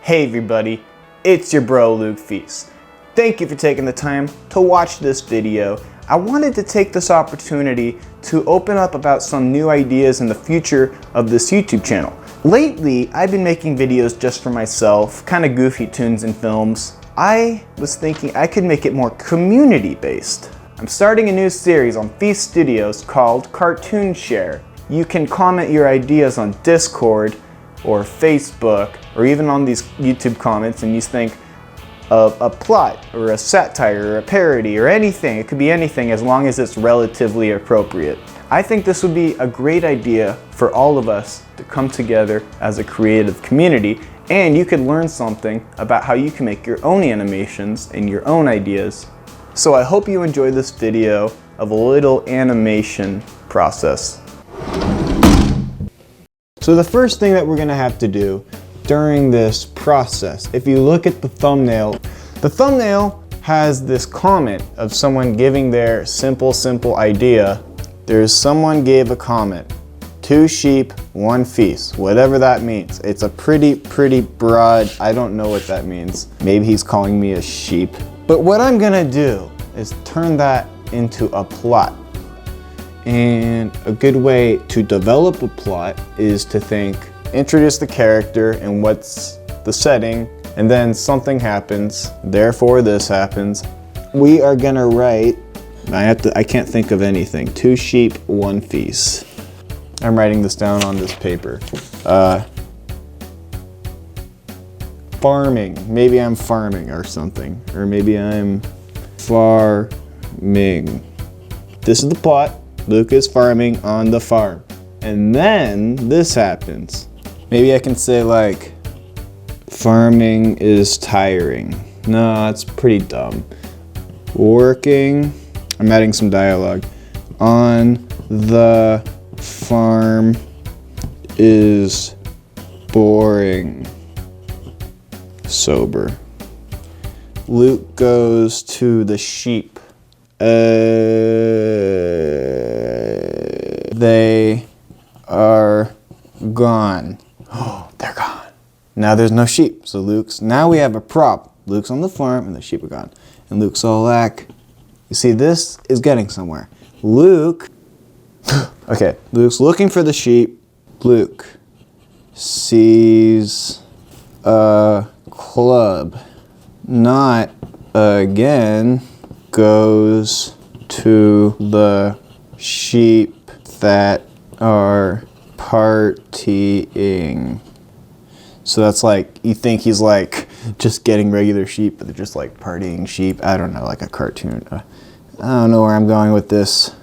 Hey everybody, it's your bro Luke Feast. Thank you for taking the time to watch this video. I wanted to take this opportunity to open up about some new ideas in the future of this YouTube channel. Lately, I've been making videos just for myself, kind of goofy tunes and films. I was thinking I could make it more community-based. I'm starting a new series on Feast Studios called Cartoon Share. You can comment your ideas on Discord or Facebook or even on these YouTube comments, and you think of a plot or a satire or a parody or anything. It could be anything as long as it's relatively appropriate. I think this would be a great idea for all of us to come together as a creative community, and you could learn something about how you can make your own animations and your own ideas. So I hope you enjoy this video of a little animation process. So the first thing that we're gonna have to do during this process, if you look at the thumbnail has this comment of someone giving their simple idea. There's someone gave a comment, 2 sheep, 1 feast, whatever that means. It's a pretty broad, I don't know what that means. Maybe he's calling me a sheep. But what I'm gonna do is turn that into a plot. And a good way to develop a plot is to think, introduce the character and what's the setting, and then something happens, therefore this happens. We are gonna write, I can't think of anything, 2 sheep, 1 feast. I'm writing this down on this paper. Farming, maybe I'm farming or something, or maybe I'm farming. This is the plot. Luke is farming on the farm. And then this happens. Maybe I can say like, farming is tiring. No, that's pretty dumb. Working, I'm adding some dialogue. On the farm is boring. Sober. Luke goes to the sheep. They are gone. Oh, they're gone. Now there's no sheep. So now we have a prop. Luke's on the farm and the sheep are gone. And Luke's all like, you see, this is getting somewhere. Luke, okay, Luke's looking for the sheep. Luke sees a club. Not again. Goes to the sheep that are partying. So that's like, you think he's like just getting regular sheep, but they're just like partying sheep. I don't know, like a cartoon. I don't know where I'm going with this.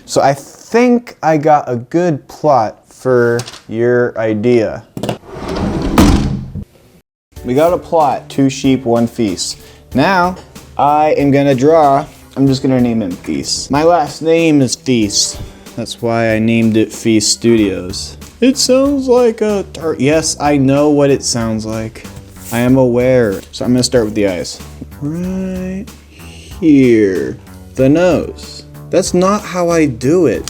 So I think I got a good plot for your idea. We got a plot, 2 sheep, 1 feast. Now, I am gonna draw, I'm just gonna name him Feast. My last name is Feast. That's why I named it Feast Studios. It sounds like a tart. Yes, I know what it sounds like. I am aware. So I'm gonna start with the eyes. Right here. The nose. That's not how I do it.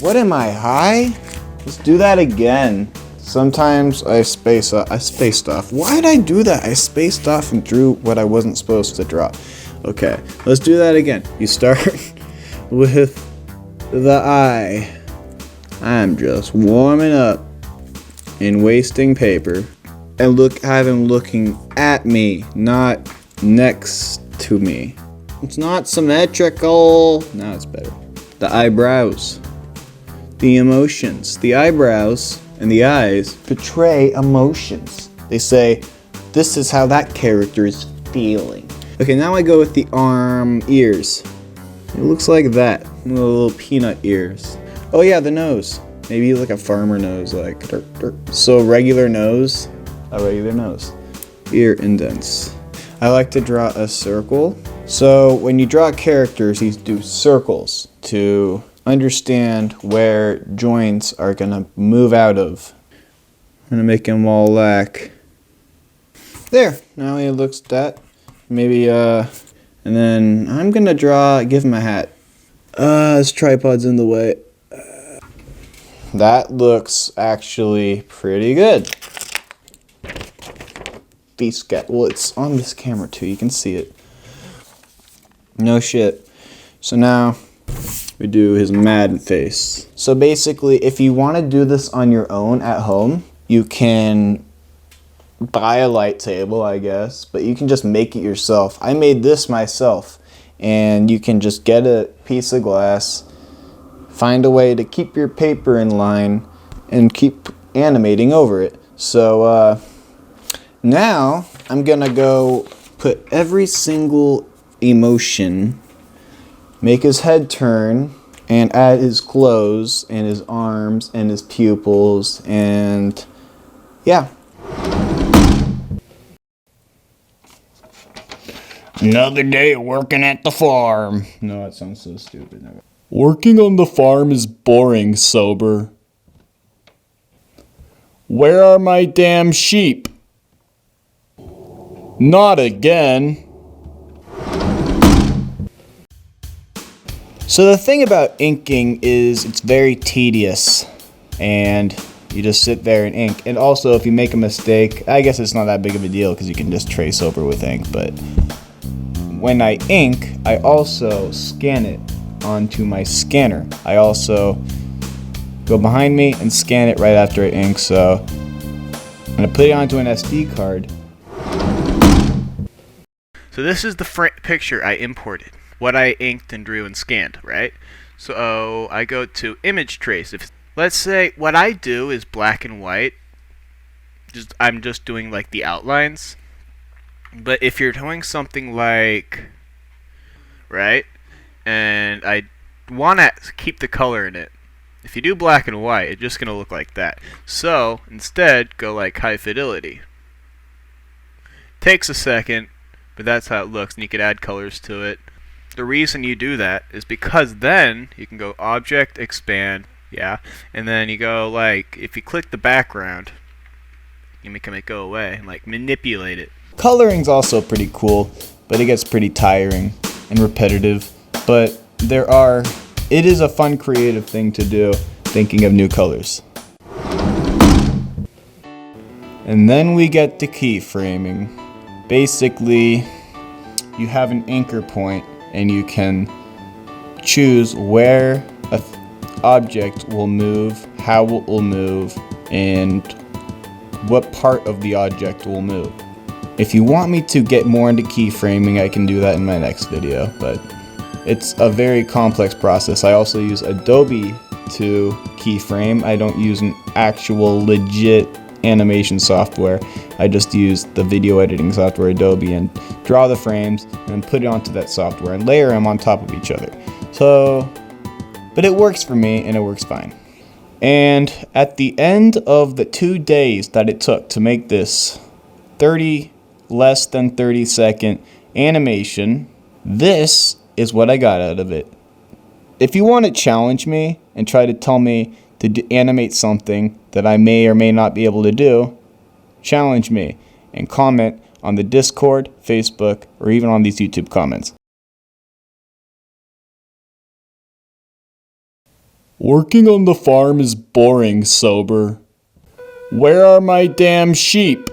What am I, high? Let's do that again. Sometimes I spaced off. Why did I do that? I spaced off and drew what I wasn't supposed to draw. Okay, let's do that again. You start with the eye. I'm just warming up and wasting paper. And have him looking at me, not next to me. It's not symmetrical. Now it's better. The eyebrows. The emotions. The eyebrows and the eyes portray emotions. They say, this is how that character is feeling. Okay, now I go with the ears. It looks like that, little peanut ears. Oh yeah, the nose. Maybe like a farmer nose, like. So regular nose, a regular nose. Ear indents. I like to draw a circle. So when you draw characters, you do circles to understand where joints are gonna move out of. I'm gonna make them all like there. Now he looks that. Maybe and then I'm gonna give him a hat. This tripod's in the way. That looks actually pretty good. Beast Cat. Well, it's on this camera too. You can see it. No shit. So now we do his mad face. So basically, if you want to do this on your own at home, you can buy a light table, I guess, but you can just make it yourself. I made this myself, and you can just get a piece of glass, find a way to keep your paper in line, and keep animating over it. So now I'm gonna go put every single emotion, make his head turn, and add his clothes and his arms and his pupils, and yeah. Another day working at the farm. No, that sounds so stupid. Working on the farm is boring, sober. Where are my damn sheep? Not again. So the thing about inking is it's very tedious, and you just sit there and ink. And also, if you make a mistake, I guess it's not that big of a deal because you can just trace over with ink, but when I ink, I also scan it onto my scanner. I also go behind me and scan it right after I ink, so I'm gonna put it onto an SD card. So this is the picture I imported, what I inked and drew and scanned, right? So I go to image trace. Let's say what I do is black and white. I'm just doing like the outlines. But if you're doing something like, right, and I want to keep the color in it, if you do black and white, it's just going to look like that. So instead, go like high fidelity. Takes a second, but that's how it looks, and you can add colors to it. The reason you do that is because then you can go object, expand, yeah, and then you go like, if you click the background, you can make it go away and like manipulate it. Coloring's also pretty cool, but it gets pretty tiring and repetitive. But it is a fun creative thing to do, thinking of new colors. And then we get to keyframing. Basically, you have an anchor point and you can choose where an object will move, how it will move, and what part of the object will move. If you want me to get more into keyframing, I can do that in my next video, but it's a very complex process. I also use Adobe to keyframe. I don't use an actual legit animation software. I just use the video editing software Adobe and draw the frames and put it onto that software and layer them on top of each other. So, but it works for me and it works fine. And at the end of the 2 days that it took to make this less than 30 second animation, this is what I got out of it. If you want to challenge me and try to tell me to animate something that I may or may not be able to do, challenge me and comment on the Discord, Facebook, or even on these YouTube comments. Working on the farm is boring, sober. Where are my damn sheep?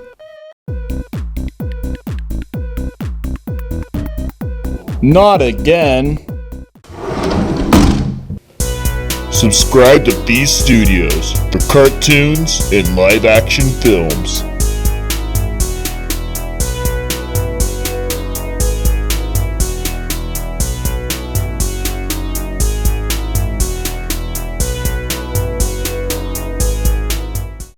Not again. Subscribe to These Studios for cartoons and live action films.